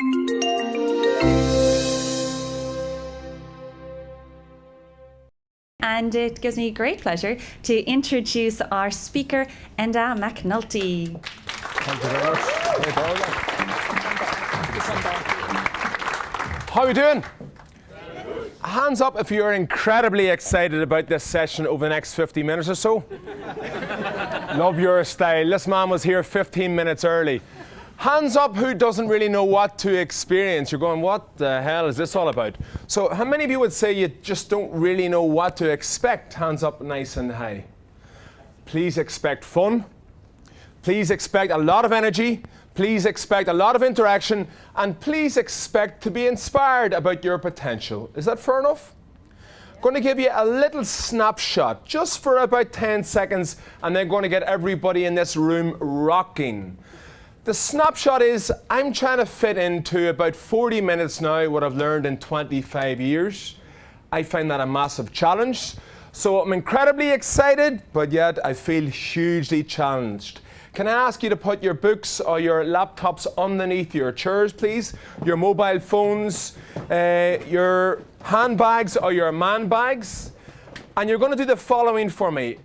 And it gives me great pleasure to introduce our speaker, Enda McNulty. Thank you very much. How are we doing? Hands up if you're incredibly excited about this session over the next 50 minutes or so. Love your style. This man was here 15 minutes early. Hands up who doesn't really know what to experience. You're going, what the hell is this all about? So how many of you would say you just don't really know what to expect? Hands up nice and high. Please expect fun. Please expect a lot of energy. Please expect a lot of interaction. And please expect to be inspired about your potential. Is that fair enough? I'm going to give you a little snapshot just for about 10 seconds, and then going to get everybody in this room rocking. The snapshot is I'm trying to fit into about 40 minutes now what I've learned in 25 years. I find that a massive challenge. So I'm incredibly excited, but yet I feel hugely challenged. Can I ask you to put your books or your laptops underneath your chairs, please? Your mobile phones, your handbags or your man bags. And you're going to do the following for me.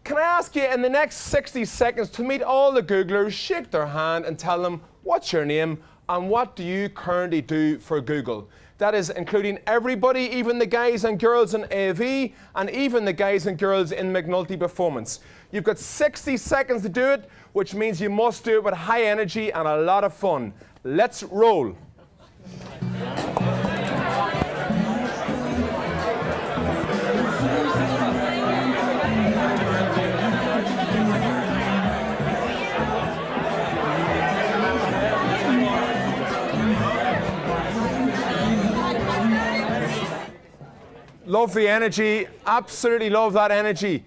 Can I ask you in the next 60 seconds to meet all the Googlers, shake their hand and tell them what's your name and what do you currently do for Google? That is including everybody, even the guys and girls in AV and even the guys and girls in McNulty Performance. You've got 60 seconds to do it, which means you must do it with high energy and a lot of fun. Let's roll. Love the energy, absolutely love that energy.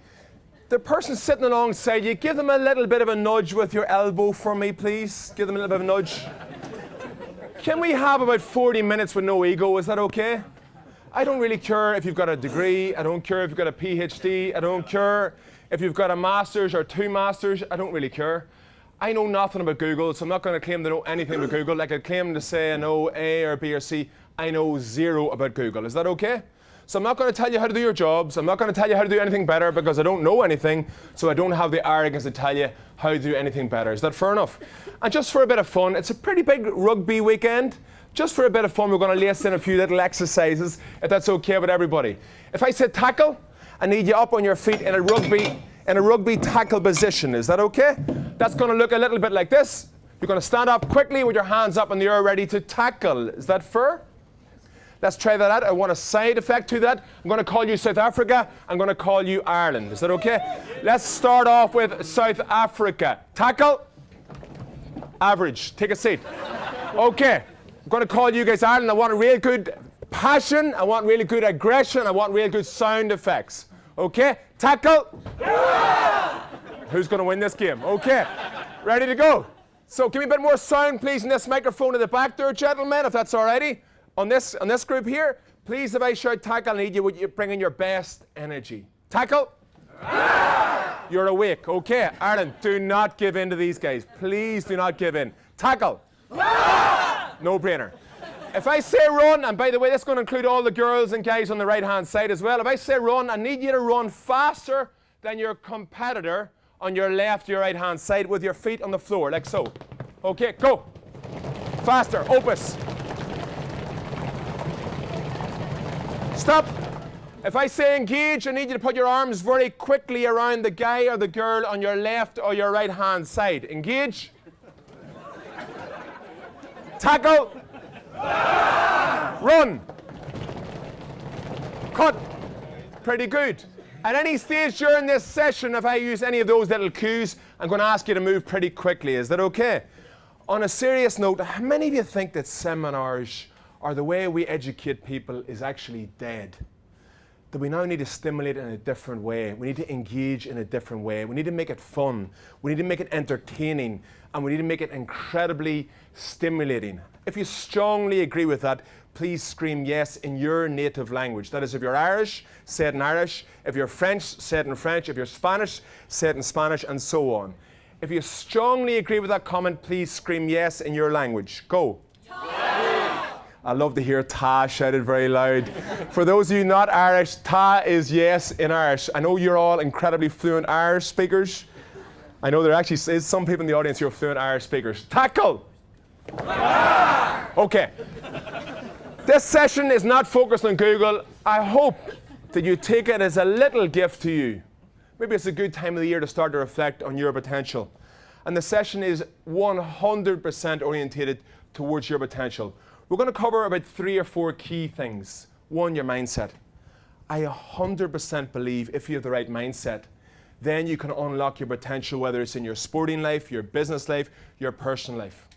The person sitting alongside you, give them a little bit of a nudge with your elbow for me, please. Give them a little bit of a nudge. Can we have about 40 minutes with no ego? Is that okay? I don't really care if you've got a degree. I don't care if you've got a PhD. I don't care if you've got a master's or 2 masters. I don't really care. I know nothing about Google, so I'm not going to claim to know anything about Google. Like I claim to say I know A or B or C. I know 0 about Google. Is that okay? So I'm not going to tell you how to do your jobs. I'm not going to tell you how to do anything better because I don't know anything, so I don't have the arrogance to tell you how to do anything better. Is that fair enough? And just for a bit of fun, it's a pretty big rugby weekend. Just for a bit of fun, we're going to lace in a few little exercises, if that's okay with everybody. If I say tackle, I need you up on your feet in a rugby tackle position. Is that okay? That's going to look a little bit like this. You're going to stand up quickly with your hands up in the air ready to tackle. Is that fair? Let's try that out. I want a side effect to that. I'm going to call you South Africa. I'm going to call you Ireland. Is that okay? Let's start off with South Africa. Tackle. Average. Take a seat. Okay. I'm going to call you guys Ireland. I want a real good passion. I want really good aggression. I want real good sound effects. Okay? Tackle. Who's going to win this game? Okay. Ready to go. So give me a bit more sound, please, in this microphone at the back there, gentlemen, if that's all righty. On this group here, please, if I shout tackle, I need you to bring in your best energy. Tackle. You're awake. Okay, Ireland, do not give in to these guys. Please do not give in. Tackle. No brainer. If I say run, and by the way, that's going to include all the girls and guys on the right-hand side as well. If I say run, I need you to run faster than your competitor on your left, your right-hand side with your feet on the floor, like so. Okay, go. Faster. Opus. Stop. If I say engage, I need you to put your arms very quickly around the guy or the girl on your left or your right-hand side. Engage. Tackle. Run. Cut. Pretty good. At any stage during this session, if I use any of those little cues, I'm going to ask you to move pretty quickly. Is that okay? On a serious note, how many of you think that seminars or the way we educate people is actually dead? That we now need to stimulate in a different way. We need to engage in a different way. We need to make it fun. We need to make it entertaining. And we need to make it incredibly stimulating. If you strongly agree with that, please scream yes in your native language. That is, if you're Irish, say it in Irish. If you're French, say it in French. If you're Spanish, say it in Spanish, and so on. If you strongly agree with that comment, please scream yes in your language. Go. I love to hear ta shouted very loud. For those of you not Irish, ta is yes in Irish. I know you're all incredibly fluent Irish speakers. I know there actually is some people in the audience who are fluent Irish speakers. Tackle! Okay. This session is not focused on Google. I hope that you take it as a little gift to you. Maybe it's a good time of the year to start to reflect on your potential. And the session is 100% orientated towards your potential. We're going to cover about 3 or 4 key things. 1, your mindset. I 100% believe if you have the right mindset, then you can unlock your potential, whether it's in your sporting life, your business life, your personal life.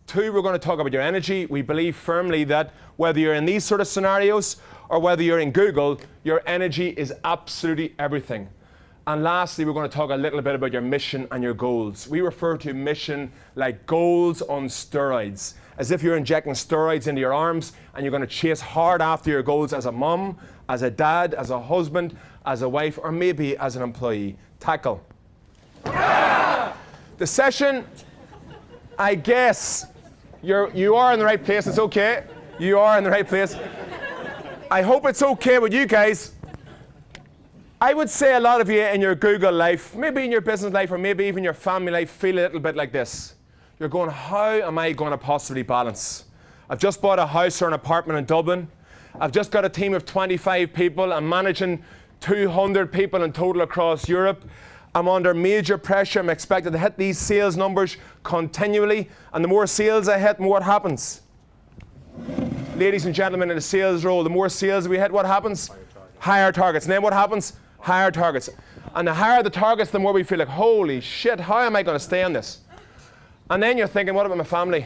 2, we're going to talk about your energy. We believe firmly that whether you're in these sort of scenarios or whether you're in Google, your energy is absolutely everything. And lastly, we're going to talk a little bit about your mission and your goals. We refer to mission like goals on steroids, as if you're injecting steroids into your arms and you're going to chase hard after your goals as a mum, as a dad, as a husband, as a wife, or maybe as an employee. Tackle. Yeah! The session, I guess, you are in the right place. It's okay. You are in the right place. I hope it's okay with you guys. I would say a lot of you in your Google life, maybe in your business life, or maybe even your family life, feel a little bit like this. You're going, how am I going to possibly balance? I've just bought a house or an apartment in Dublin. I've just got a team of 25 people. I'm managing 200 people in total across Europe. I'm under major pressure. I'm expected to hit these sales numbers continually. And the more sales I hit, more happens. Ladies and gentlemen, in a sales role, the more sales we hit, what happens? Higher targets. And then what happens? Higher targets. And the higher the targets, the more we feel like, holy shit, how am I going to stay on this? And then you're thinking, what about my family?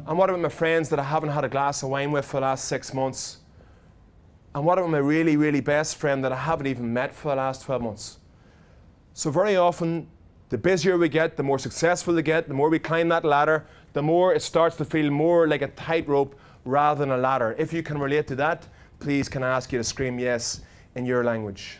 And what about my friends that I haven't had a glass of wine with for the last 6 months? And what about my really, really best friend that I haven't even met for the last 12 months? So very often, the busier we get, the more successful we get, the more we climb that ladder, the more it starts to feel more like a tightrope rather than a ladder. If you can relate to that, please can I ask you to scream yes in your language.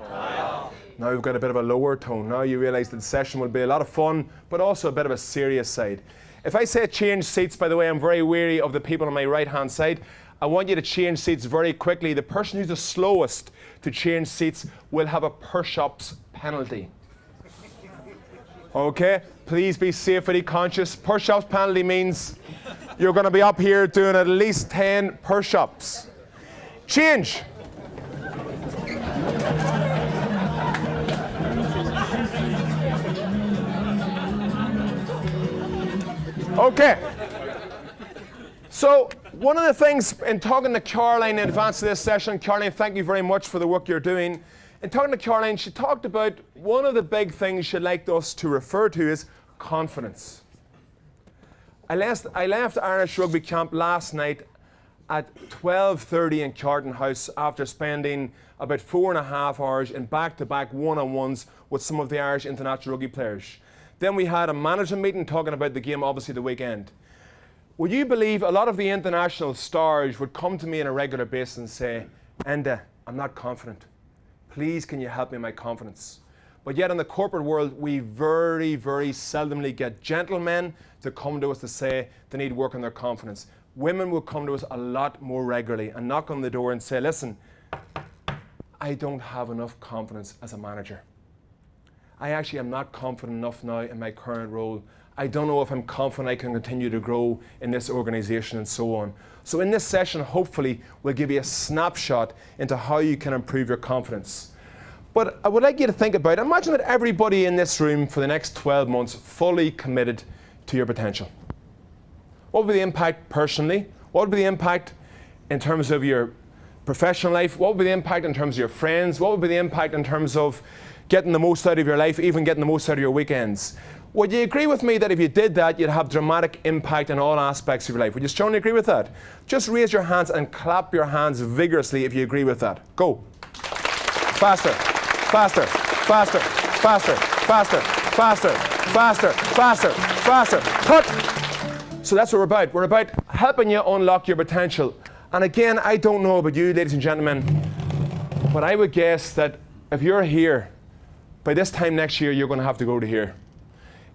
Yeah. Now we've got a bit of a lower tone. Now you realize that the session will be a lot of fun, but also a bit of a serious side. If I say change seats, by the way, I'm very wary of the people on my right-hand side. I want you to change seats very quickly. The person who's the slowest to change seats will have a push-ups penalty. Okay? Please be safety conscious. Push-ups penalty means you're going to be up here doing at least 10 push-ups. Change. Okay. So one of the things in talking to Karoline in advance of this session, Karoline, thank you very much for the work you're doing. In talking to Karoline, she talked about one of the big things she'd like us to refer to is confidence. I left Irish rugby camp last night at 12:30 in Carton House after spending about 4.5 hours in back-to-back one-on-ones with some of the Irish international rugby players. Then we had a management meeting talking about the game, obviously, the weekend. Would you believe a lot of the international stars would come to me on a regular basis and say, Enda, I'm not confident. Please, can you help me in my confidence? But yet in the corporate world, we very, very seldomly get gentlemen to come to us to say they need work on their confidence. Women will come to us a lot more regularly and knock on the door and say, listen, I don't have enough confidence as a manager. I actually am not confident enough now in my current role. I don't know if I'm confident I can continue to grow in this organization and so on. So in this session, hopefully, we'll give you a snapshot into how you can improve your confidence. But I would like you to think about, imagine that everybody in this room for the next 12 months fully committed to your potential. What would be the impact personally? What would be the impact in terms of your professional life? What would be the impact in terms of your friends? What would be the impact in terms of getting the most out of your life, even getting the most out of your weekends? Would you agree with me that if you did that, you'd have dramatic impact in all aspects of your life? Would you strongly agree with that? Just raise your hands and clap your hands vigorously if you agree with that. Go. Faster, faster, faster, faster, faster, faster, faster, faster, faster. Cut! So that's what we're about. We're about helping you unlock your potential. And again, I don't know about you, ladies and gentlemen, but I would guess that if you're here, by this time next year, you're going to have to go to here.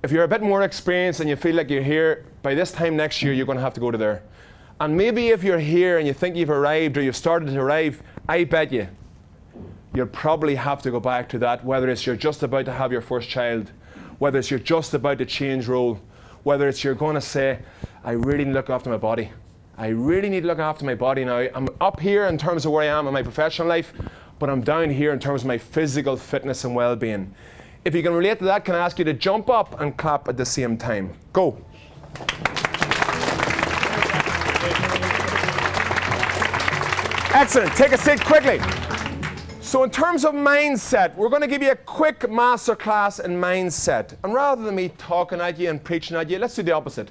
If you're a bit more experienced and you feel like you're here, by this time next year, you're going to have to go to there. And maybe if you're here and you think you've arrived or you've started to arrive, I bet you'll probably have to go back to that, whether it's you're just about to have your first child, whether it's you're just about to change role, whether it's you're going to say, I really need to look after my body. I really need to look after my body now. I'm up here in terms of where I am in my professional life, but I'm down here in terms of my physical fitness and well-being. If you can relate to that, can I ask you to jump up and clap at the same time? Go. Excellent. Take a seat quickly. So in terms of mindset, we're going to give you a quick masterclass in mindset. And rather than me talking at you and preaching at you, let's do the opposite.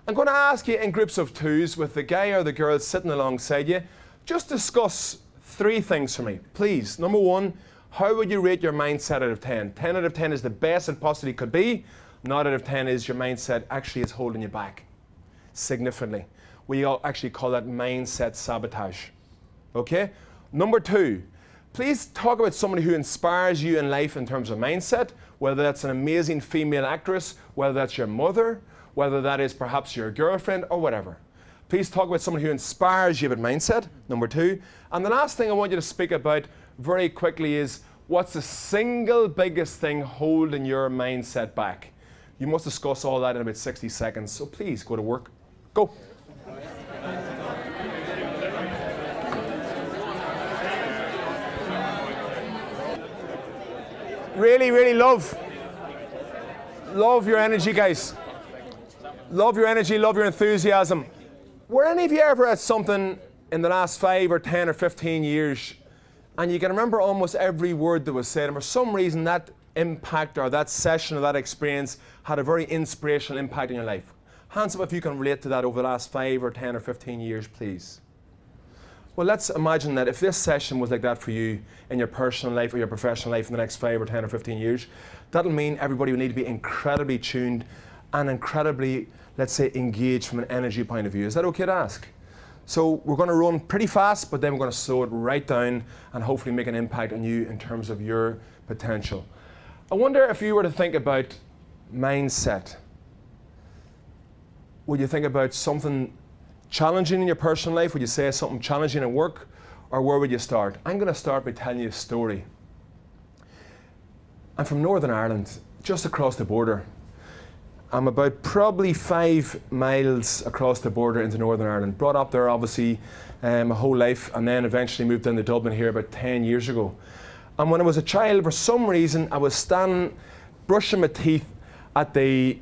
I'm going to ask you in groups of twos with the guy or the girl sitting alongside you, just discuss 3 things for me, please. Number 1, how would you rate your mindset out of 10? 10 out of 10 is the best it possibly could be. 9 out of 10 is your mindset actually is holding you back significantly. We all actually call that mindset sabotage. Okay? Number 2, please talk about somebody who inspires you in life in terms of mindset, whether that's an amazing female actress, whether that's your mother, whether that is perhaps your girlfriend or whatever. Please talk about somebody who inspires you about mindset, number 2. And the last thing I want you to speak about very quickly is what's the single biggest thing holding your mindset back? You must discuss all that in about 60 seconds, so please go to work. Go. Really love your energy, guys. Love your energy, love your enthusiasm. Were any of you ever at something in the last 5 or 10 or 15 years and you can remember almost every word that was said, and for some reason that impact or that session or that experience had a very inspirational impact in your life? Hands up if you can relate to that over the last 5 or 10 or 15 years, please. Well, let's imagine that if this session was like that for you in your personal life or your professional life in the next 5 or 10 or 15 years, that'll mean everybody would need to be incredibly tuned and incredibly, let's say, engaged from an energy point of view. Is that okay to ask? So we're going to run pretty fast, but then we're going to slow it right down and hopefully make an impact on you in terms of your potential. I wonder if you were to think about mindset, would you think about something challenging in your personal life? Would you say something challenging at work? Or where would you start? I'm going to start by telling you a story. I'm from Northern Ireland, just across the border. I'm about probably 5 miles across the border into Northern Ireland. Brought up there, obviously, my whole life, and then eventually moved into Dublin here about 10 years ago. And when I was a child, for some reason, I was standing, brushing my teeth at the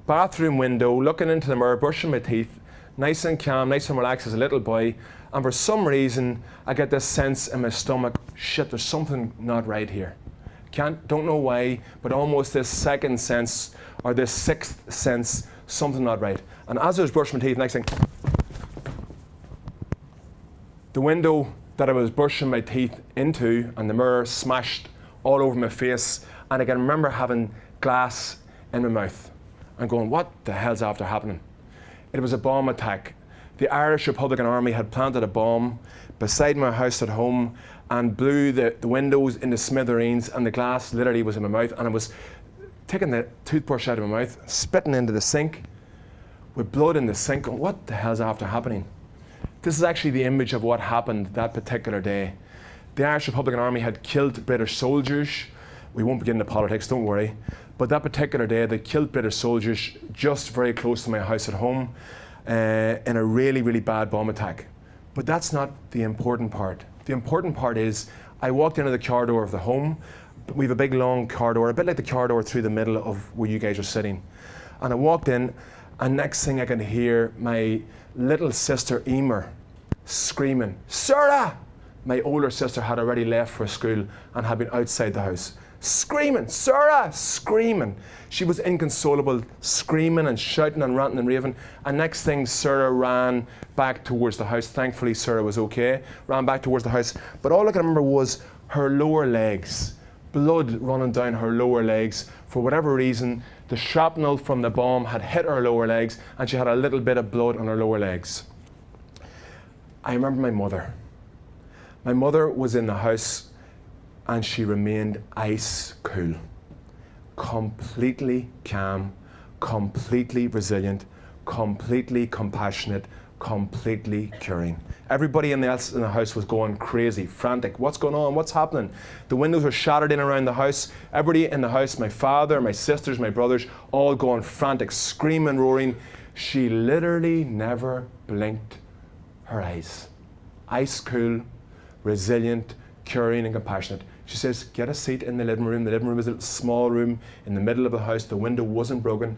bathroom window, looking into the mirror, brushing my teeth, nice and calm, nice and relaxed as a little boy. And for some reason, I get this sense in my stomach, shit, there's something not right here. Don't know why, but almost this second sense, or this sixth sense, something not right. And as I was brushing my teeth, next thing, the window that I was brushing my teeth into and the mirror smashed all over my face, and I can remember having glass in my mouth and going, what the hell's after happening? It was a bomb attack. The Irish Republican Army had planted a bomb beside my house at home and blew the windows into smithereens, and the glass literally was in my mouth, and I was taking the toothbrush out of my mouth, spitting into the sink with blood in the sink, going, what the hell's after happening? This is actually the image of what happened that particular day. The Irish Republican Army had killed British soldiers. We won't get into politics, don't worry. But that particular day, they killed British soldiers just very close to my house at home in a really bad bomb attack. But that's not the important part. The important part is I walked into the corridor of the home. We have a big long corridor, a bit like the corridor through the middle of where you guys are sitting. And I walked in, and next thing I can hear my little sister Emer screaming, Sarah! My older sister had already left for school and had been outside the house. Screaming, Sarah! Screaming. She was inconsolable, screaming and shouting and ranting and raving. And next thing, Sarah ran back towards the house. Thankfully, Sarah was okay. Ran back towards the house. But all I can remember was her lower legs. Blood running down her lower legs. For whatever reason, the shrapnel from the bomb had hit her lower legs, and she had a little bit of blood on her lower legs. I remember my mother. My mother was in the house, and she remained ice cool, completely calm, completely resilient, completely compassionate, completely curing. Everybody else in the house was going crazy, frantic. What's going on? What's happening? The windows were shattered in around the house. Everybody in the house, my father, my sisters, my brothers, all going frantic, screaming, roaring. She literally never blinked her eyes. Ice cool, resilient, curing and compassionate. She says, get a seat in the living room. The living room is a little small room in the middle of the house. The window wasn't broken.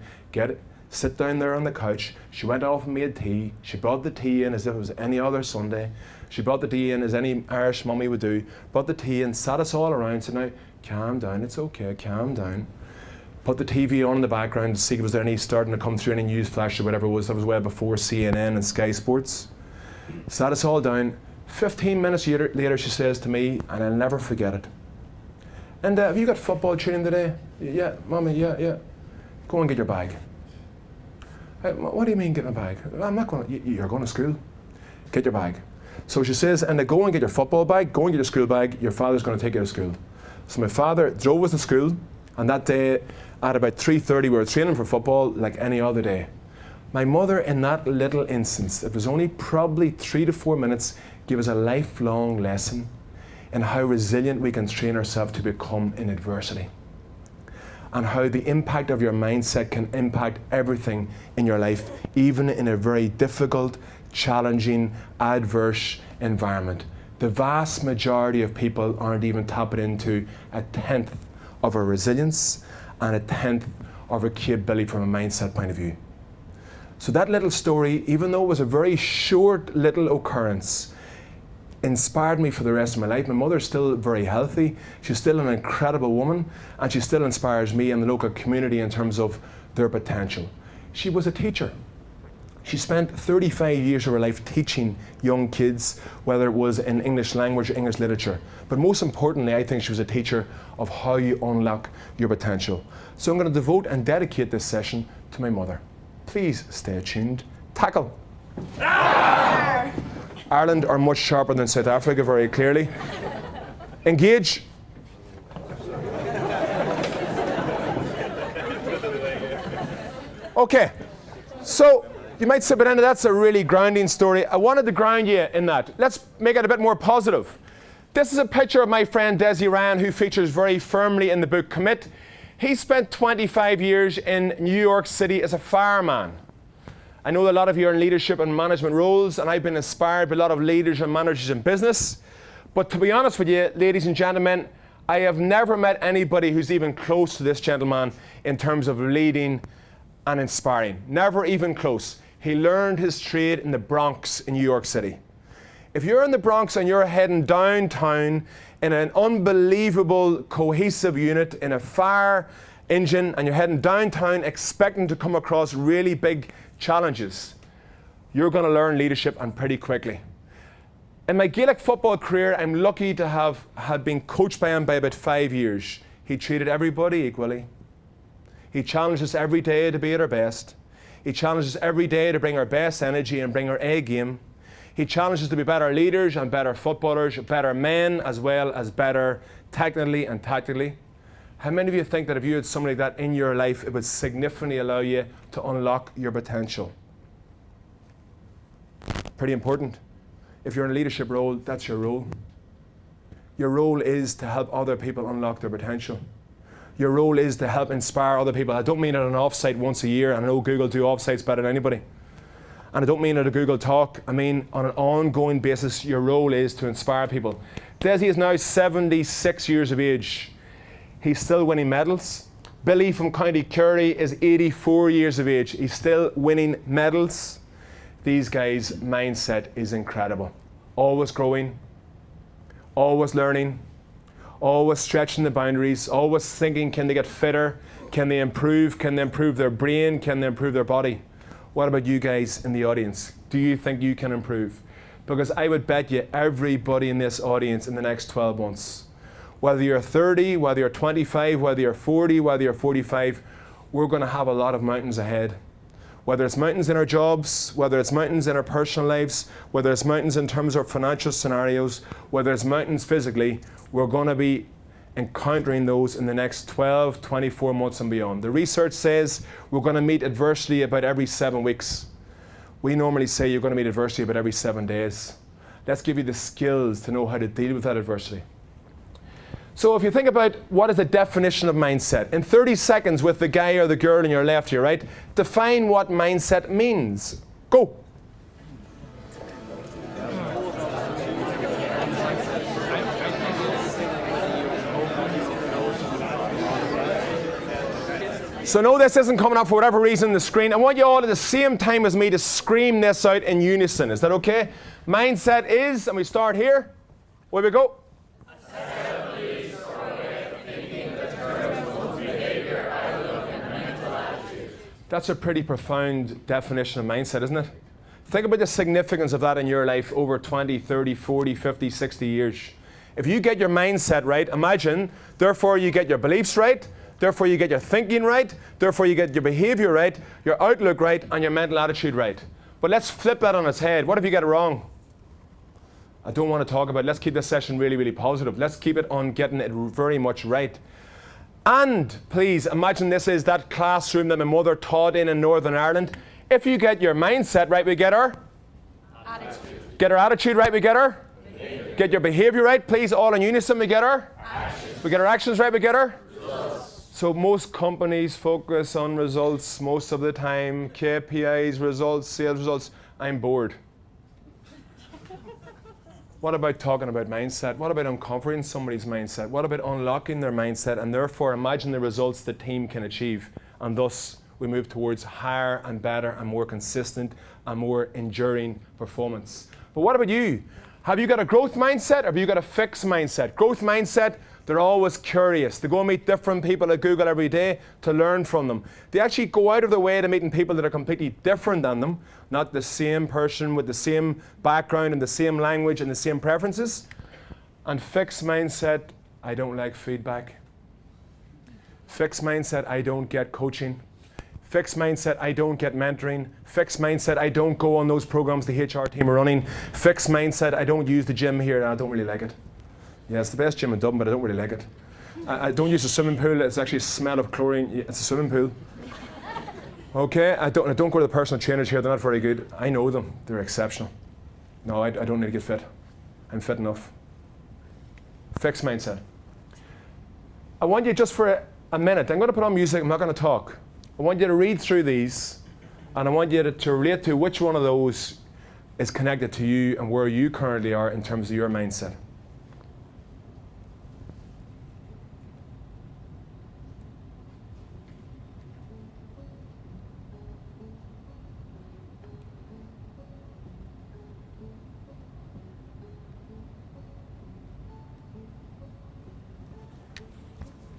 Sit down there on the couch. She went off and made tea. She brought the tea in as if it was any other Sunday. She brought the tea in as any Irish mummy would do. Brought the tea in, sat us all around, said, now, calm down, it's okay, calm down. Put the TV on in the background to see if there was any starting to come through, any news flash or whatever it was. That was way before CNN and Sky Sports. Sat us all down. 15 minutes later, she says to me, and I'll never forget it, and have you got football training today? Yeah, Mommy, yeah. Go and get your bag. What do you mean get my bag? I'm not going to, you're going to school. Get your bag. So she says, and go and get your football bag, go and get your school bag, your father's going to take you to school. So my father drove us to school, and that day at about 3:30 we were training for football like any other day. My mother, in that little instance, it was only probably 3 to 4 minutes, gave us a lifelong lesson in how resilient we can train ourselves to become in adversity, and how the impact of your mindset can impact everything in your life, even in a very difficult, challenging, adverse environment. The vast majority of people aren't even tapping into 1/10 of our resilience and 1/10 of our capability from a mindset point of view. So that little story, even though it was a very short little occurrence, inspired me for the rest of my life. My mother's still very healthy. She's still an incredible woman, and she still inspires me and the local community in terms of their potential. She was a teacher. She spent 35 years of her life teaching young kids, whether it was in English language or English literature. But most importantly, I think she was a teacher of how you unlock your potential. So I'm going to devote and dedicate this session to my mother. Please stay tuned. Tackle. Ireland are much sharper than South Africa, very clearly. Engage. Okay, so you might say, but Enda, that's a really grounding story. I wanted to ground you in that. Let's make it a bit more positive. This is a picture of my friend Desi Ryan, who features very firmly in the book Commit. He spent 25 years in New York City as a fireman. I know a lot of you are in leadership and management roles, and I've been inspired by a lot of leaders and managers in business. But to be honest with you, ladies and gentlemen, I have never met anybody who's even close to this gentleman in terms of leading and inspiring. Never even close. He learned his trade in the Bronx in New York City. If you're in the Bronx and you're heading downtown in an unbelievable cohesive unit in a fire engine, and you're heading downtown expecting to come across really big challenges, you're going to learn leadership, and pretty quickly. In my Gaelic football career, I'm lucky to have had been coached by him by about 5 years. He treated everybody equally. He challenged us every day to be at our best. He challenged us every day to bring our best energy and bring our A game. He challenged us to be better leaders and better footballers, better men, as well as better technically and tactically. How many of you think that if you had somebody like that in your life, it would significantly allow you to unlock your potential? Pretty important. If you're in a leadership role, that's your role. Your role is to help other people unlock their potential. Your role is to help inspire other people. I don't mean at an offsite once a year, and I know Google do offsites better than anybody. And I don't mean at a Google talk. I mean on an ongoing basis, your role is to inspire people. Desi is now 76 years of age. He's still winning medals. Billy from County Kerry is 84 years of age. He's still winning medals. These guys' mindset is incredible. Always growing, always learning, always stretching the boundaries, always thinking, can they get fitter? Can they improve? Can they improve their brain? Can they improve their body? What about you guys in the audience? Do you think you can improve? Because I would bet you everybody in this audience in the next 12 months, whether you're 30, whether you're 25, whether you're 40, whether you're 45, we're going to have a lot of mountains ahead. Whether it's mountains in our jobs, whether it's mountains in our personal lives, whether it's mountains in terms of financial scenarios, whether it's mountains physically, we're going to be encountering those in the next 12, 24 months and beyond. The research says we're going to meet adversity about every 7 weeks. We normally say you're going to meet adversity about every 7 days. Let's give you the skills to know how to deal with that adversity. So if you think about what is the definition of mindset, in 30 seconds with the guy or the girl on your left here, right? Define what mindset means. Go. So no, this isn't coming up for whatever reason on the screen. I want you all at the same time as me to scream this out in unison. Is that okay? Mindset is, and we start here. Where we go? That's a pretty profound definition of mindset, isn't it? Think about the significance of that in your life over 20, 30, 40, 50, 60 years. If you get your mindset right, imagine, therefore you get your beliefs right, therefore you get your thinking right, therefore you get your behavior right, your outlook right, and your mental attitude right. But let's flip that on its head. What if you get it wrong? I don't want to talk about it. Let's keep this session really, really positive. Let's keep it on getting it very much right. And please imagine this is that classroom that my mother taught in Northern Ireland. If you get your mindset right, we get our attitude. Get our attitude right, we get our behavior. Get your behavior right, please, all in unison, we get our actions. We get our actions right, we get our results. So most companies focus on results most of the time, KPIs, results, sales results. I'm bored. What about talking about mindset? What about uncovering somebody's mindset? What about unlocking their mindset and therefore imagine the results the team can achieve? And thus we move towards higher and better and more consistent and more enduring performance. But what about you? Have you got a growth mindset or have you got a fixed mindset? Growth mindset, they're always curious. They go and meet different people at Google every day to learn from them. They actually go out of their way to meeting people that are completely different than them, not the same person with the same background and the same language and the same preferences. And fixed mindset, I don't like feedback. Fixed mindset, I don't get coaching. Fixed mindset, I don't get mentoring. Fixed mindset, I don't go on those programs the HR team are running. Fixed mindset, I don't use the gym here and I don't really like it. Yeah, it's the best gym in Dublin, but I don't really like it. I don't use the swimming pool. It's actually a smell of chlorine. It's a swimming pool. Okay, I don't go to the personal trainers here. They're not very good. I know them. They're exceptional. No, I don't need to get fit. I'm fit enough. Fixed mindset. I want you just for a minute. I'm going to put on music. I'm not going to talk. I want you to read through these, and I want you to relate to which one of those is connected to you and where you currently are in terms of your mindset.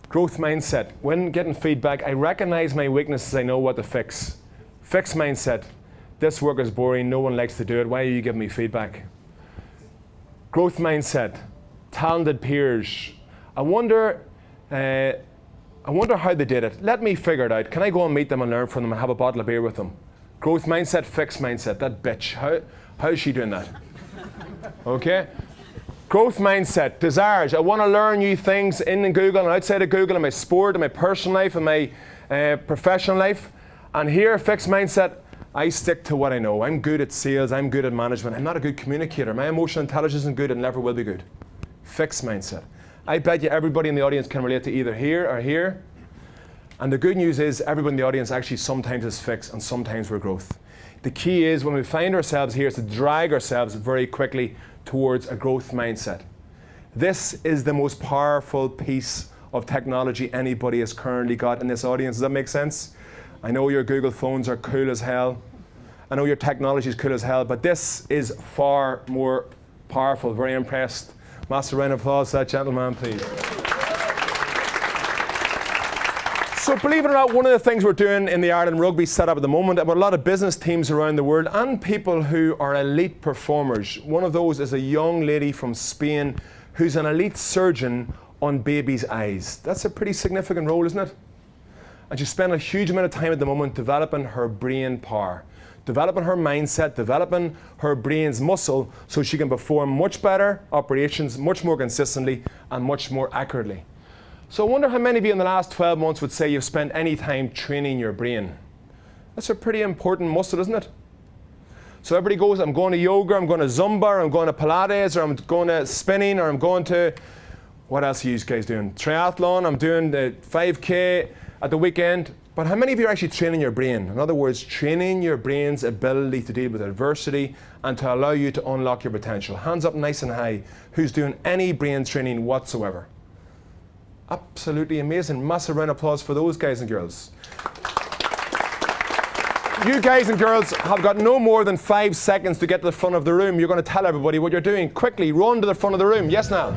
Growth mindset. When getting feedback, I recognize my weaknesses, I know what to fix. Fixed mindset. This work is boring, no one likes to do it, why are you giving me feedback? Growth mindset. Talented peers. I wonder how they did it. Let me figure it out. Can I go and meet them and learn from them and have a bottle of beer with them? Growth mindset, fixed mindset. That bitch, how is she doing that? Okay? Growth mindset, desires. I want to learn new things in Google and outside of Google, in my sport, in my personal life, in my professional life. And here, fixed mindset, I stick to what I know. I'm good at sales, I'm good at management. I'm not a good communicator. My emotional intelligence isn't good and never will be good. Fixed mindset. I bet you everybody in the audience can relate to either here or here. And the good news is everybody in the audience actually sometimes is fixed and sometimes we're growth. The key is when we find ourselves here is to drag ourselves very quickly towards a growth mindset. This is the most powerful piece of technology anybody has currently got in this audience. Does that make sense? I know your Google phones are cool as hell. I know your technology is cool as hell, but this is far more powerful. Very impressed. Master round of applause to that gentleman, please. So believe it or not, one of the things we're doing in the Ireland rugby setup at the moment, about a lot of business teams around the world and people who are elite performers. One of those is a young lady from Spain who's an elite surgeon on babies' eyes. That's a pretty significant role, isn't it? And she's spending a huge amount of time at the moment developing her brain power, developing her mindset, developing her brain's muscle so she can perform much better operations, much more consistently and much more accurately. So I wonder how many of you in the last 12 months would say you've spent any time training your brain. That's a pretty important muscle, isn't it? So everybody goes, I'm going to yoga, I'm going to Zumba, or I'm going to Pilates, or I'm going to spinning, or I'm going to, what else are you guys doing? Triathlon, I'm doing the 5K at the weekend. But how many of you are actually training your brain? In other words, training your brain's ability to deal with adversity and to allow you to unlock your potential. Hands up nice and high, who's doing any brain training whatsoever. Absolutely amazing. Massive round of applause for those guys and girls. You guys and girls have got no more than 5 seconds to get to the front of the room. You're going to tell everybody what you're doing. Quickly, run to the front of the room. Yes, now.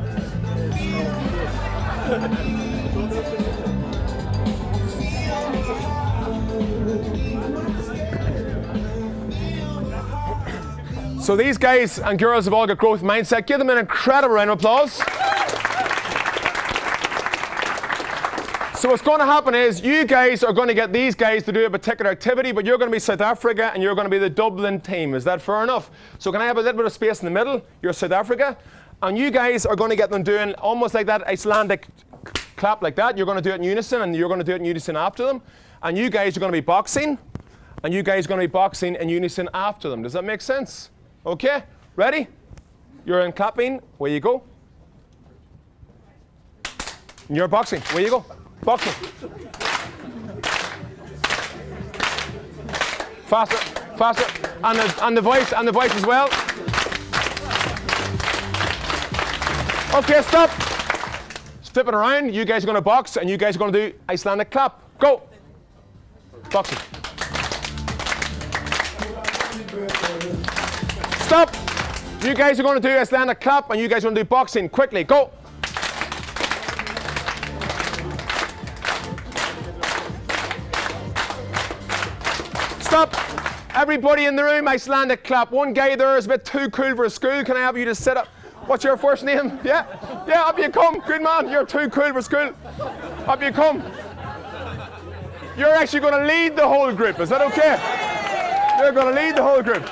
So these guys and girls have all got growth mindset. Give them an incredible round of applause. So what's going to happen is you guys are going to get these guys to do a particular activity, but you're going to be South Africa and you're going to be the Dublin team. Is that fair enough? So can I have a little bit of space in the middle? You're South Africa. And you guys are going to get them doing almost like that Icelandic clap like that. You're going to do it in unison, and you're going to do it in unison after them. And you guys are going to be boxing, and you guys are going to be boxing in unison after them. Does that make sense? Okay, ready? You're in clapping. Where you go? And you're boxing. Where you go? Boxing. Faster, faster. And the voice as well. Okay, stop. Flip it around. You guys are going to box, and you guys are going to do Icelandic clap. Go. Boxing. Stop. You guys are going to do Icelandic clap, and you guys are going to do boxing. Quickly, go. Stop. Everybody in the room, Icelandic clap. One guy there is a bit too cool for school. Can I have you to sit up? What's your first name? Yeah? Yeah, up you come. Good man. You're too cool for school. Up you come. You're actually going to lead the whole group. Is that okay? You're going to lead the whole group.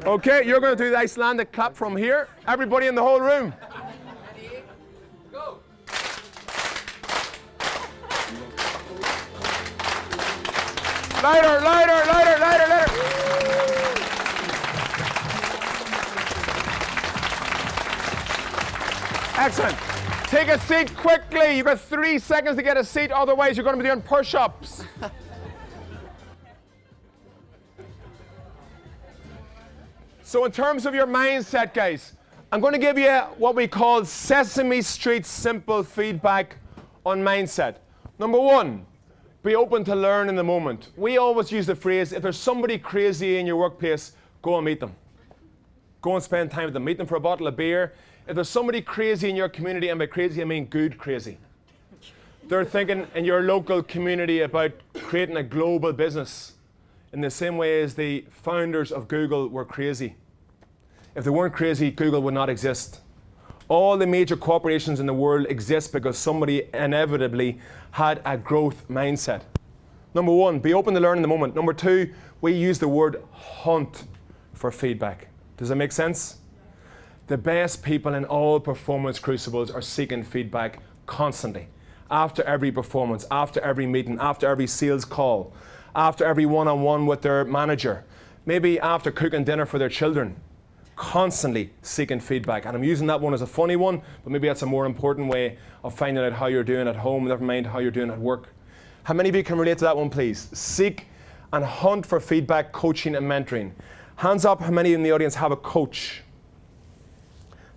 Okay, you're going to do the Icelandic clap from here. Everybody in the whole room. Ready? Go. Lighter, lighter, lighter, lighter, lighter. Excellent. Take a seat quickly. You've got 3 seconds to get a seat, otherwise you're going to be doing push-ups. So in terms of your mindset, guys, I'm going to give you what we call Sesame Street simple feedback on mindset. Number one, be open to learn in the moment. We always use the phrase, if there's somebody crazy in your workplace, go and meet them. Go and spend time with them. Meet them for a bottle of beer. If there's somebody crazy in your community, and by crazy I mean good crazy. They're thinking in your local community about creating a global business in the same way as the founders of Google were crazy. If they weren't crazy, Google would not exist. All the major corporations in the world exist because somebody inevitably had a growth mindset. Number one, be open to learn in the moment. Number two, we use the word hunt for feedback. Does that make sense? The best people in all performance crucibles are seeking feedback constantly. After every performance, after every meeting, after every sales call, after every one-on-one with their manager, maybe after cooking dinner for their children. Constantly seeking feedback. And I'm using that one as a funny one, but maybe that's a more important way of finding out how you're doing at home, never mind how you're doing at work. How many of you can relate to that one, please? Seek and hunt for feedback, coaching and mentoring. Hands up, how many in the audience have a coach?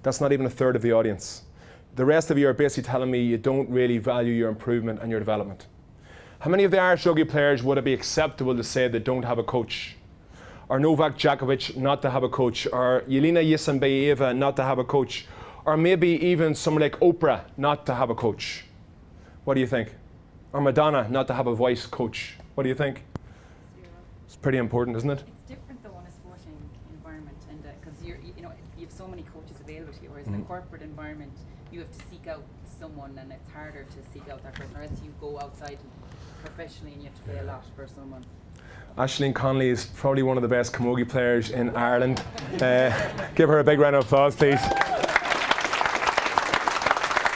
That's not even a third of the audience. The rest of you are basically telling me you don't really value your improvement and your development. How many of the Irish rugby players would it be acceptable to say they don't have a coach? Or Novak Djokovic not to have a coach, or Jelena Isinbayeva not to have a coach, or maybe even someone like Oprah not to have a coach? What do you think? Or Madonna not to have a voice coach? What do you think? It's pretty important, isn't it? It's different though in a sporting environment, and because you have so many coaches available to you, whereas in a corporate environment you have to seek out someone, and it's harder to seek out that person, or else you go outside professionally and you have to pay a lot for someone. Aisling Connolly is probably one of the best camogie players in Ireland. Give her a big round of applause, please.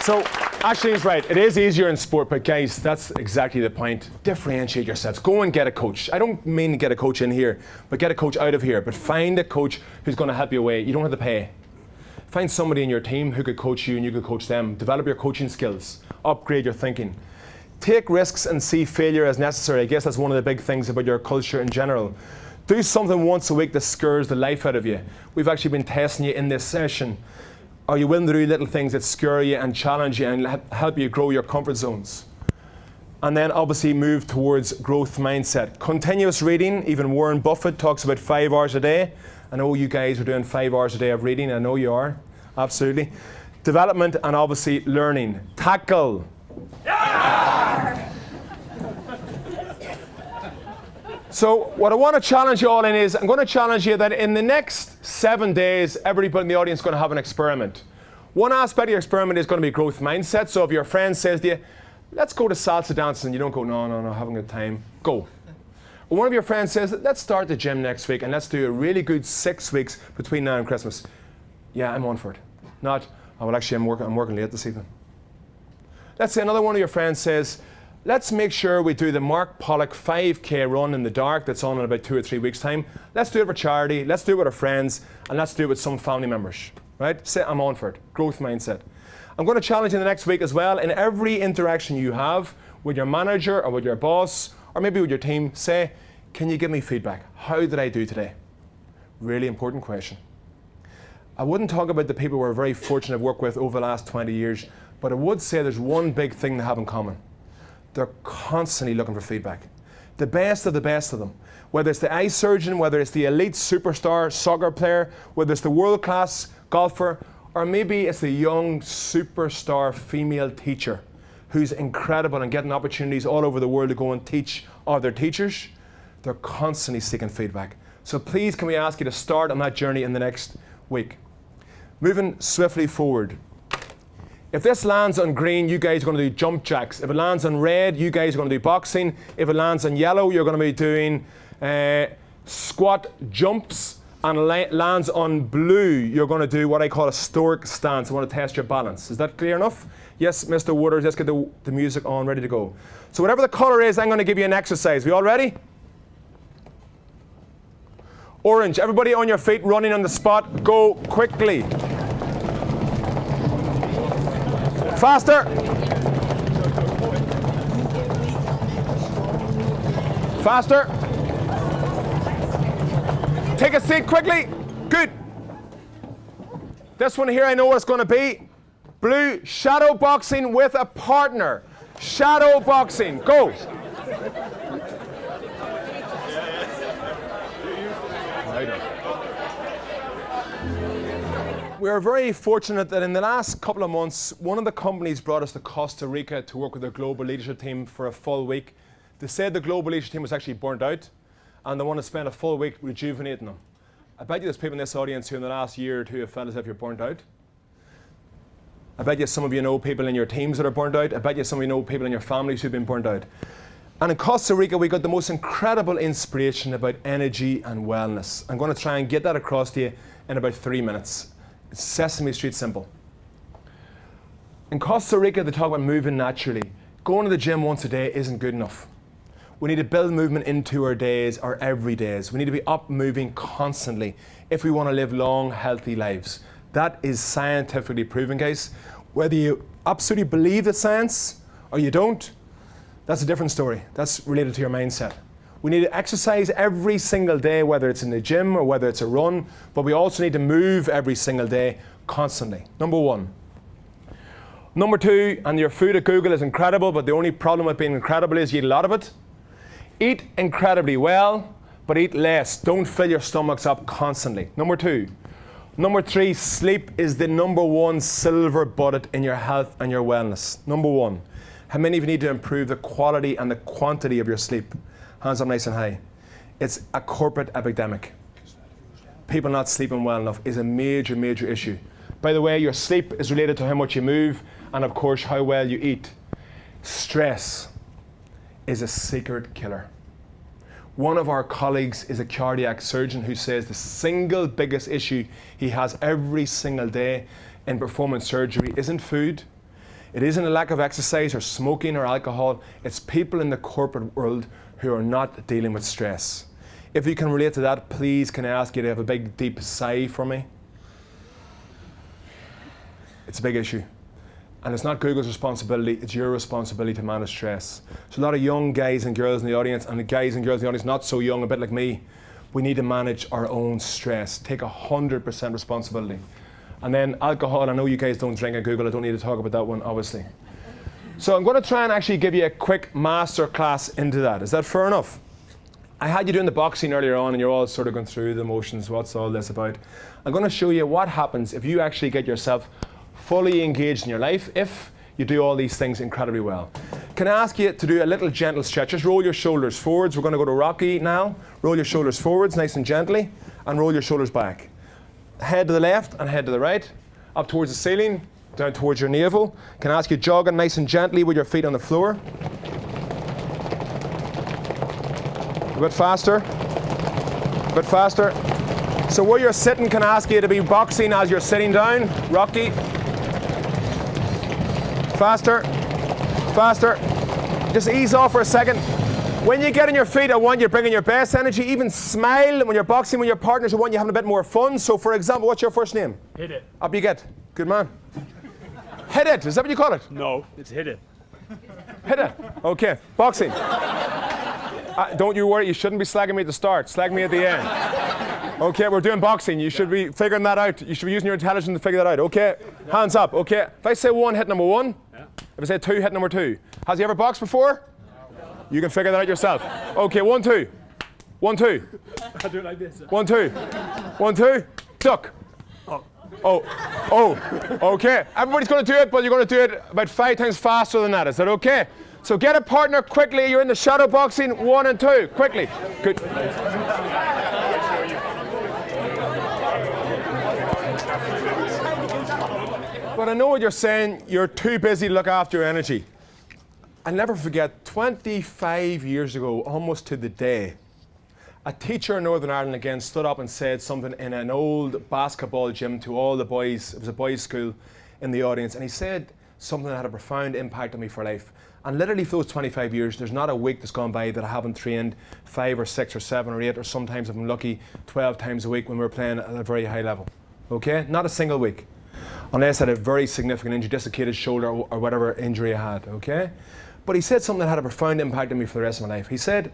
So, Ashley's right. It is easier in sport, but guys, that's exactly the point. Differentiate yourselves. Go and get a coach. I don't mean get a coach in here, but get a coach out of here. But find a coach who's going to help you away. You don't have to pay. Find somebody in your team who could coach you and you could coach them. Develop your coaching skills. Upgrade your thinking. Take risks and see failure as necessary. I guess that's one of the big things about your culture in general. Do something once a week that scares the life out of you. We've actually been testing you in this session. Are you willing to do little things that scare you and challenge you and help you grow your comfort zones? And then obviously move towards growth mindset. Continuous reading, even Warren Buffett talks about 5 hours a day. I know you guys are doing 5 hours a day of reading. I know you are, absolutely. Development and obviously learning. Tackle. So what I want to challenge you all in is, I'm going to challenge you that in the next 7 days, everybody in the audience is going to have an experiment. One aspect of your experiment is going to be growth mindset. So if your friend says to you, let's go to salsa dancing, you don't go, no, having a good time, go. Or one of your friends says, let's start the gym next week and let's do a really good 6 weeks between now and Christmas. Yeah, I'm on for it. Not, oh, well actually I'm working late this evening. Let's say another one of your friends says, let's make sure we do the Mark Pollock 5K run in the dark that's on in about 2 or 3 weeks' time. Let's do it for charity, let's do it with our friends, and let's do it with some family members, right? Say, I'm on for it. Growth mindset. I'm going to challenge you the next week as well. In every interaction you have with your manager or with your boss, or maybe with your team, say, can you give me feedback? How did I do today? Really important question. I wouldn't talk about the people we're very fortunate to work with over the last 20 years, but I would say there's one big thing they have in common. They're constantly looking for feedback. The best of them. Whether it's the eye surgeon, whether it's the elite superstar soccer player, whether it's the world-class golfer, or maybe it's the young superstar female teacher who's incredible and getting opportunities all over the world to go and teach other teachers. They're constantly seeking feedback. So please, can we ask you to start on that journey in the next week? Moving swiftly forward. If this lands on green, you guys are going to do jump jacks. If it lands on red, you guys are going to do boxing. If it lands on yellow, you're going to be doing squat jumps. And it lands on blue, you're going to do what I call a stork stance. I want to test your balance. Is that clear enough? Yes, Mr. Waters, let's get the music on, ready to go. So whatever the color is, I'm going to give you an exercise. We all ready? Orange, everybody on your feet, running on the spot. Go quickly. Faster. Faster. Take a seat quickly. Good. This one here, I know what it's going to be. Blue, shadow boxing with a partner. Shadow boxing. Go. We are very fortunate that in the last couple of months, one of the companies brought us to Costa Rica to work with their global leadership team for a full week. They said the global leadership team was actually burnt out and they want to spend a full week rejuvenating them. I bet you there's people in this audience who in the last year or two have felt as if you're burnt out. I bet you some of you know people in your teams that are burnt out. I bet you some of you know people in your families who've been burnt out. And in Costa Rica, we got the most incredible inspiration about energy and wellness. I'm going to try and get that across to you in about 3 minutes. It's Sesame Street simple. In Costa Rica, they talk about moving naturally. Going to the gym once a day isn't good enough. We need to build movement into our days, our everydays. We need to be up moving constantly if we want to live long, healthy lives. That is scientifically proven, guys. Whether you absolutely believe the science or you don't, that's a different story. That's related to your mindset. We need to exercise every single day, whether it's in the gym or whether it's a run, but we also need to move every single day constantly. Number one. Number two, and your food at Google is incredible, but the only problem with being incredible is you eat a lot of it. Eat incredibly well, but eat less. Don't fill your stomachs up constantly. Number two. Number three, sleep is the number one silver bullet in your health and your wellness. Number one. How many of you need to improve the quality and the quantity of your sleep? Hands up nice and high. It's a corporate epidemic. People not sleeping well enough is a major, major issue. By the way, your sleep is related to how much you move and of course how well you eat. Stress is a secret killer. One of our colleagues is a cardiac surgeon who says the single biggest issue he has every single day in performance surgery isn't food, It isn't a lack of exercise or smoking or alcohol. It's people in the corporate world who are not dealing with stress. If you can relate to that, please can I ask you to have a big deep sigh for me? It's a big issue. And it's not Google's responsibility, it's your responsibility to manage stress. So a lot of young guys and girls in the audience, and the guys and girls in the audience not so young, a bit like me, we need to manage our own stress. Take 100% responsibility. And then alcohol, I know you guys don't drink at Google, I don't need to talk about that one, obviously. So I'm going to try and actually give you a quick master class into that. Is that fair enough? I had you doing the boxing earlier on and you're all sort of going through the motions, what's all this about. I'm going to show you what happens if you actually get yourself fully engaged in your life, if you do all these things incredibly well. Can I ask you to do a little gentle stretch? Just roll your shoulders forwards. We're going to go to Rocky now. Roll your shoulders forwards nice and gently and roll your shoulders back. Head to the left and head to the right. Up towards the ceiling, down towards your navel. Can I ask you jogging nice and gently with your feet on the floor? A bit faster. A bit faster. So where you're sitting, can I ask you to be boxing as you're sitting down? Rocky. Faster. Faster. Just ease off for a second. When you get on your feet, I want you bringing your best energy. Even smile when you're boxing with your partners. I want you having a bit more fun. So for example, what's your first name? Hit it. Up you get. Good man. Hit it. Is that what you call it? No, it's hit it. Hit it. Okay. Boxing. Don't you worry. You shouldn't be slagging me at the start. Slag me at the end. Okay, we're doing boxing. You should be figuring that out. You should be using your intelligence to figure that out. Okay. Hands up. Okay. If I say 1, hit number 1. Yeah. If I say 2, hit number 2. Has he ever boxed before? You can figure that out yourself. Okay, 1, 2. 1, 2. I do it like this. 1, 2. 1, 2. Duck. Oh. Okay. Everybody's going to do it, but you're going to do it about 5 times faster than that. Is that okay? So get a partner quickly. You're in the shadow boxing. 1 and 2. Quickly. Good. But I know what you're saying. You're too busy to look after your energy. I'll never forget, 25 years ago, almost to the day, a teacher in Northern Ireland again stood up and said something in an old basketball gym to all the boys. It was a boys' school in the audience. And he said something that had a profound impact on me for life. And literally for those 25 years, there's not a week that's gone by that I haven't trained 5 or 6 or 7 or 8, or sometimes if I'm lucky, 12 times a week when we're playing at a very high level. Okay? Not a single week. Unless I had a very significant injury, dislocated shoulder or whatever injury I had. Okay? But he said something that had a profound impact on me for the rest of my life. He said,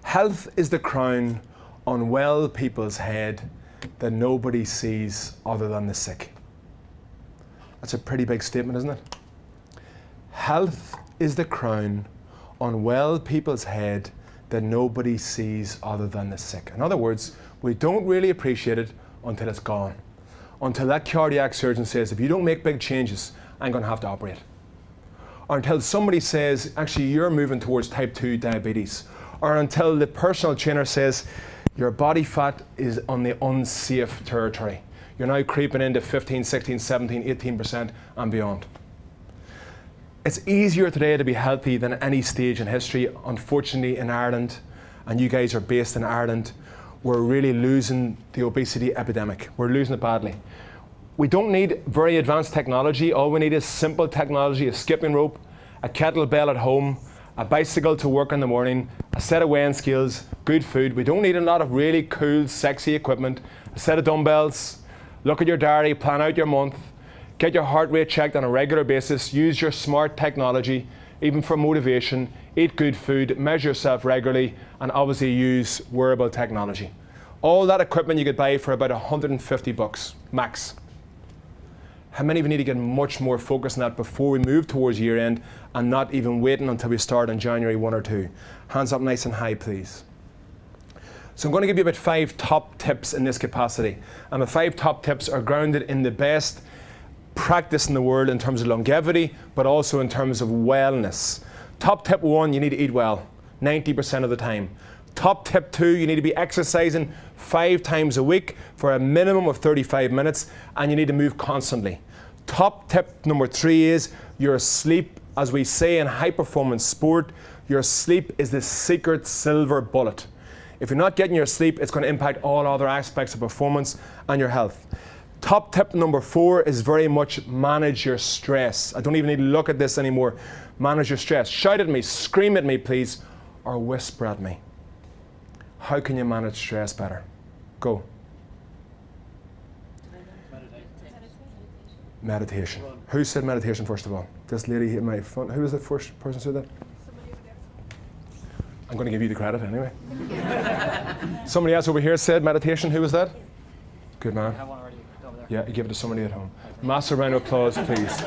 health is the crown on well people's head that nobody sees other than the sick. That's a pretty big statement, isn't it? Health is the crown on well people's head that nobody sees other than the sick. In other words, we don't really appreciate it until it's gone. Until that cardiac surgeon says, if you don't make big changes, I'm going to have to operate. Or until somebody says, actually, you're moving towards type 2 diabetes. Or until the personal trainer says, your body fat is on the unsafe territory. You're now creeping into 15, 16, 17, 18% and beyond. It's easier today to be healthy than at any stage in history. Unfortunately, in Ireland, and you guys are based in Ireland, we're really losing the obesity epidemic. We're losing it badly. We don't need very advanced technology. All we need is simple technology, a skipping rope, a kettlebell at home, a bicycle to work in the morning, a set of weighing scales, good food. We don't need a lot of really cool, sexy equipment, a set of dumbbells. Look at your diary, plan out your month, get your heart rate checked on a regular basis, use your smart technology, even for motivation, eat good food, measure yourself regularly, and obviously use wearable technology. All that equipment you could buy for about $150 max. How many of you need to get much more focused on that before we move towards year end and not even waiting until we start on January 1 or 2? Hands up nice and high, please. So I'm going to give you about 5 top tips in this capacity. And the 5 top tips are grounded in the best practice in the world in terms of longevity, but also in terms of wellness. Top tip 1, you need to eat well, 90% of the time. Top tip 2, you need to be exercising 5 times a week for a minimum of 35 minutes, and you need to move constantly. Top tip number 3 is your sleep. As we say in high performance sport, your sleep is the secret silver bullet. If you're not getting your sleep, it's going to impact all other aspects of performance and your health. Top tip number 4 is very much manage your stress. I don't even need to look at this anymore. Manage your stress. Shout at me, scream at me, please, or whisper at me. How can you manage stress better? Go. Meditation. Who said meditation first of all? This lady in my front. Who was the first person who said that? I'm going to give you the credit anyway. Somebody else over here said meditation. Who was that? Good man. I have one already over there. Yeah, you give it to somebody at home. Massive round of applause, please.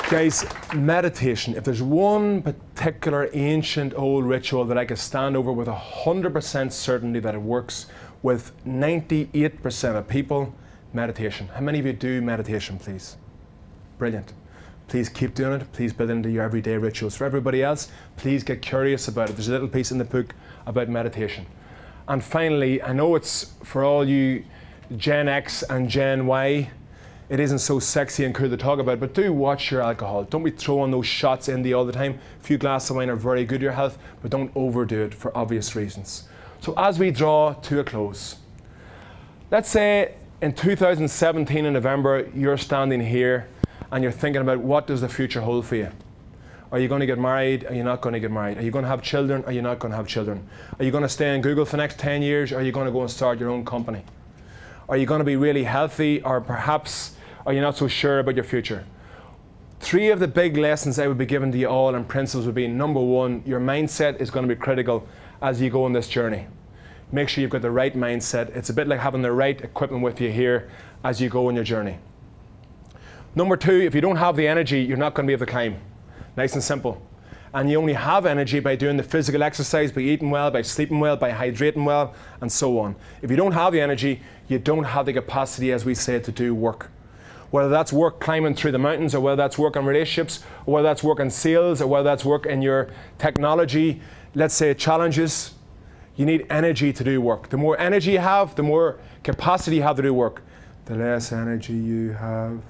Guys, meditation. If there's one particular ancient old ritual that I could stand over with 100% certainty that it works with 98% of people, meditation. How many of you do meditation, please? Brilliant. Please keep doing it. Please build it into your everyday rituals. For everybody else, please get curious about it. There's a little piece in the book about meditation. And finally, I know it's for all you Gen X and Gen Y, it isn't so sexy and cool to talk about, but do watch your alcohol. Don't be throwing those shots in all the time. A few glasses of wine are very good to your health, but don't overdo it for obvious reasons. So as we draw to a close, let's say in 2017 in November, you're standing here and you're thinking about what does the future hold for you. Are you going to get married? Are you not going to get married? Are you going to have children? Are you not going to have children? Are you going to stay in Google for the next 10 years? Or are you going to go and start your own company? Are you going to be really healthy, or perhaps are you not so sure about your future? 3 of the big lessons I would be giving to you all and principles would be, number 1, your mindset is going to be critical as you go on this journey. Make sure you've got the right mindset. It's a bit like having the right equipment with you here as you go on your journey. Number 2, if you don't have the energy, you're not going to be able to climb. Nice and simple. And you only have energy by doing the physical exercise, by eating well, by sleeping well, by hydrating well, and so on. If you don't have the energy, you don't have the capacity, as we say, to do work. Whether that's work climbing through the mountains, or whether that's work on relationships, or whether that's work in sales, or whether that's work in your technology, let's say challenges, you need energy to do work. The more energy you have, the more capacity you have to do work. The less energy you have,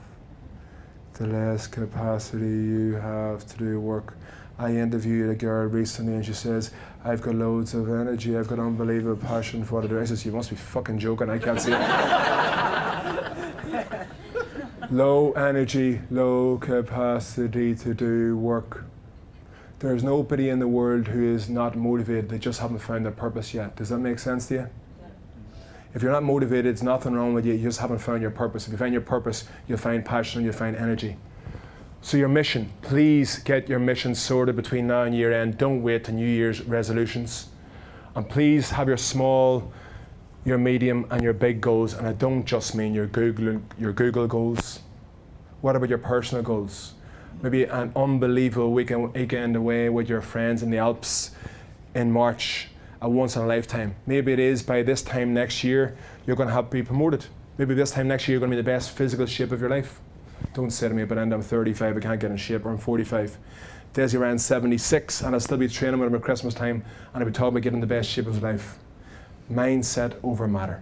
the less capacity you have to do work. I interviewed a girl recently and she says, I've got loads of energy, I've got unbelievable passion for what I do. I says, you must be fucking joking, I can't see it. Low energy, low capacity to do work. There's nobody in the world who is not motivated, they just haven't found their purpose yet. Does that make sense to you? If you're not motivated, there's nothing wrong with you, you just haven't found your purpose. If you find your purpose, you'll find passion and you'll find energy. So your mission, please get your mission sorted between now and year end. Don't wait to New Year's resolutions. And please have your small, your medium and your big goals. And I don't just mean your Google goals. What about your personal goals? Maybe an unbelievable weekend away with your friends in the Alps in March, a once in a lifetime. Maybe it is by this time next year, you're going to be promoted. Maybe this time next year, you're going to be in the best physical shape of your life. Don't say to me, but I'm 35, I can't get in shape, or I'm 45. Desi ran 76, and I'll still be training with him at Christmas time, and I'll be talking about getting the best shape of his life. Mindset over matter.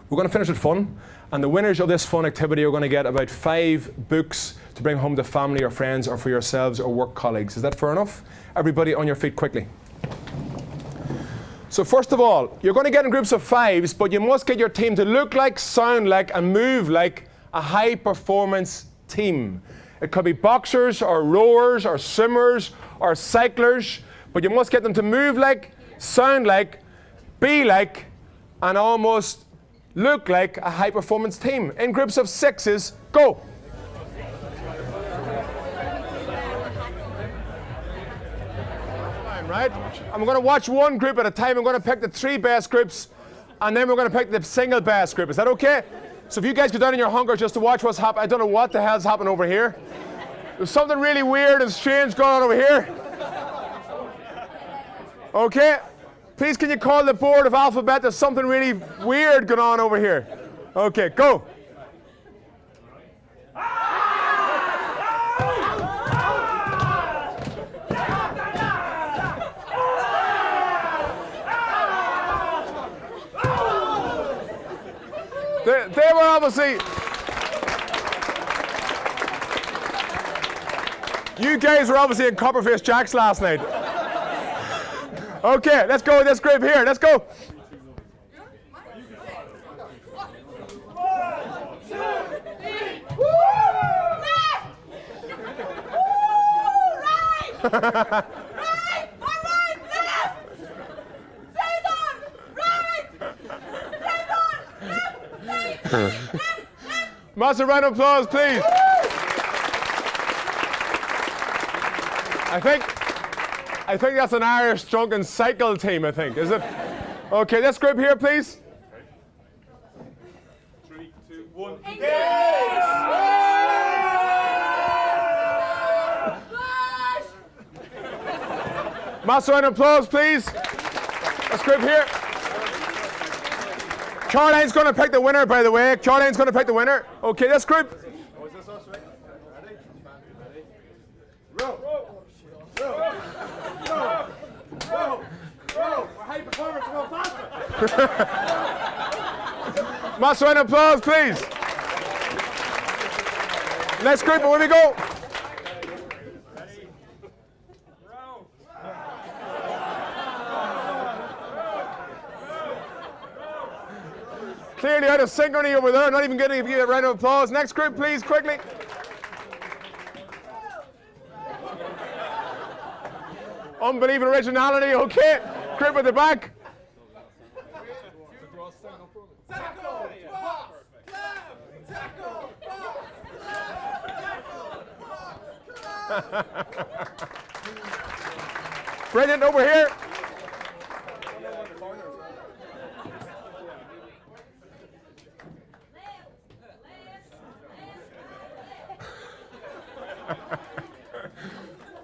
We're going to finish with fun, and the winners of this fun activity are going to get about 5 books to bring home to family or friends or for yourselves or work colleagues. Is that fair enough? Everybody on your feet quickly. So first of all, you're going to get in groups of 5s, but you must get your team to look like, sound like, and move like a high-performance team. It could be boxers or rowers or swimmers or cyclers, but you must get them to move like, sound like, be like, and almost look like a high-performance team. In groups of 6s, go. Right? And we're going to watch one group at a time. I'm going to pick the 3 best groups, and then we're going to pick the single best group. Is that okay? So if you guys go down in your hunger just to watch what's happening, I don't know what the hell's happening over here. There's something really weird and strange going on over here. Okay? Please can you call the board of alphabet? There's something really weird going on over here. Okay, go. They were obviously... You guys were obviously in Copperface Jacks last night. Okay, let's go with this group here. Let's go. Massive round of applause, please. I think that's an Irish drunken cycle team, I think, is it? Okay, this group here, please. 3, 2, 1. Massive round of applause, please. This group here. Karoline's going to pick the winner, by the way. Karoline's going to pick the winner. Okay, this group. Oh, is this us, right? Ready? Ready? Row! We're high performers, we're going faster! Massive round of applause, please. Next group, where we go? Clearly out of synchrony over there, not even getting a round of applause. Next group, please, quickly. Unbelievable originality, okay. Group at the back. Brilliant, over here.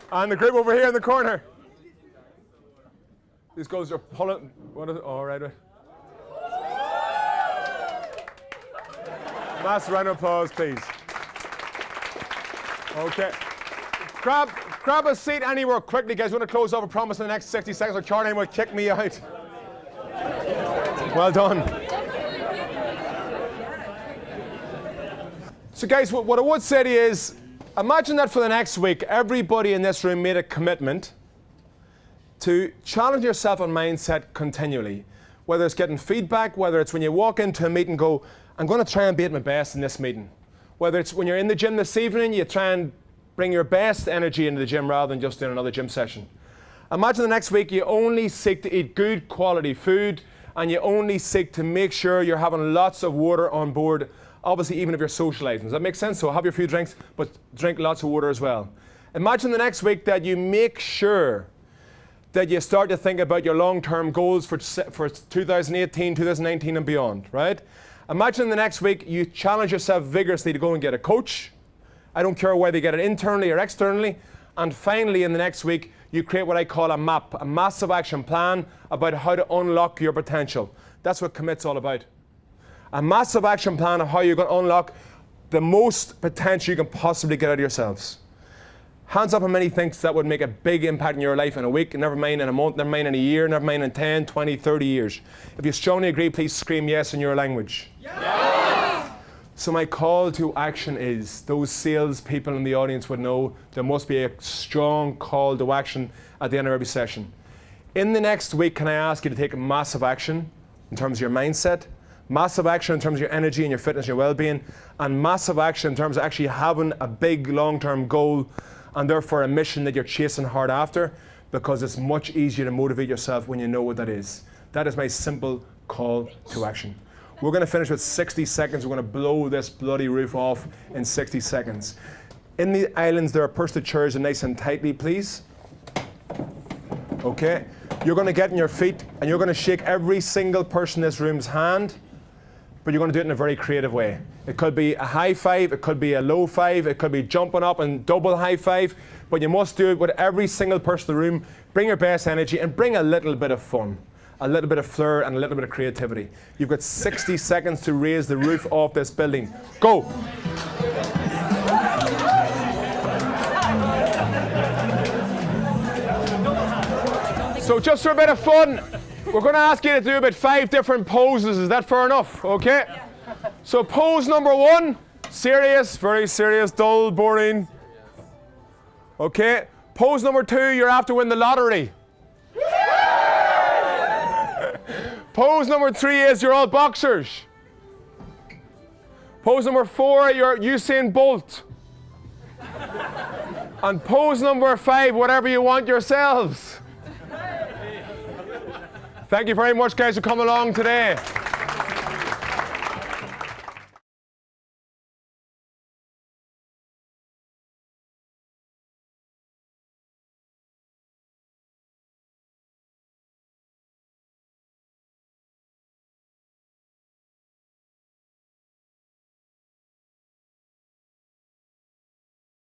And the group over here in the corner. These guys are pulling. What is it? Oh, right. Massive round of applause, please. Okay. Grab a seat anywhere quickly, guys. We're going to close off a promise in the next 60 seconds or Karoline will kick me out. Well done. So, guys, what I would say to you is, imagine that for the next week, everybody in this room made a commitment to challenge yourself on mindset continually. Whether it's getting feedback, whether it's when you walk into a meeting and go, I'm going to try and be at my best in this meeting. Whether it's when you're in the gym this evening, you try and bring your best energy into the gym rather than just doing another gym session. Imagine the next week you only seek to eat good quality food and you only seek to make sure you're having lots of water on board, obviously even if you're socializing. Does that make sense? So have your few drinks, but drink lots of water as well. Imagine the next week that you make sure that you start to think about your long-term goals for 2018, 2019 and beyond, right? Imagine the next week you challenge yourself vigorously to go and get a coach. I don't care whether you get it internally or externally. And finally, in the next week, you create what I call a map, a massive action plan about how to unlock your potential. That's what commit's all about. A massive action plan of how you're going to unlock the most potential you can possibly get out of yourselves. Hands up how many thinks that would make a big impact in your life in a week, never mind in a month, never mind in a year, never mind in 10, 20, 30 years. If you strongly agree, please scream yes in your language. Yes! So my call to action is, those sales people in the audience would know there must be a strong call to action at the end of every session. In the next week, can I ask you to take massive action in terms of your mindset, massive action in terms of your energy and your fitness and your well-being, and massive action in terms of actually having a big long-term goal and therefore a mission that you're chasing hard after, because it's much easier to motivate yourself when you know what that is. That is my simple call to action. We're going to finish with 60 seconds. We're going to blow this bloody roof off in 60 seconds. In the islands, there are pursed chairs, and nice and tightly, please. Okay? You're going to get on your feet, and you're going to shake every single person in this room's hand, but you're going to do it in a very creative way. It could be a high five, it could be a low five, it could be jumping up and double high five, but you must do it with every single person in the room. Bring your best energy and bring a little bit of fun, a little bit of flair and a little bit of creativity. You've got 60 seconds to raise the roof off this building. Go! So just for a bit of fun, we're going to ask you to do about 5 different poses. Is that fair enough? Okay? So pose number 1, serious, very serious, dull, boring. Okay? Pose number 2, you're after winning the lottery. Pose number 3 is you're all boxers. Pose number 4, you're Usain Bolt. And pose number 5, whatever you want yourselves. Thank you very much, guys, for coming along today.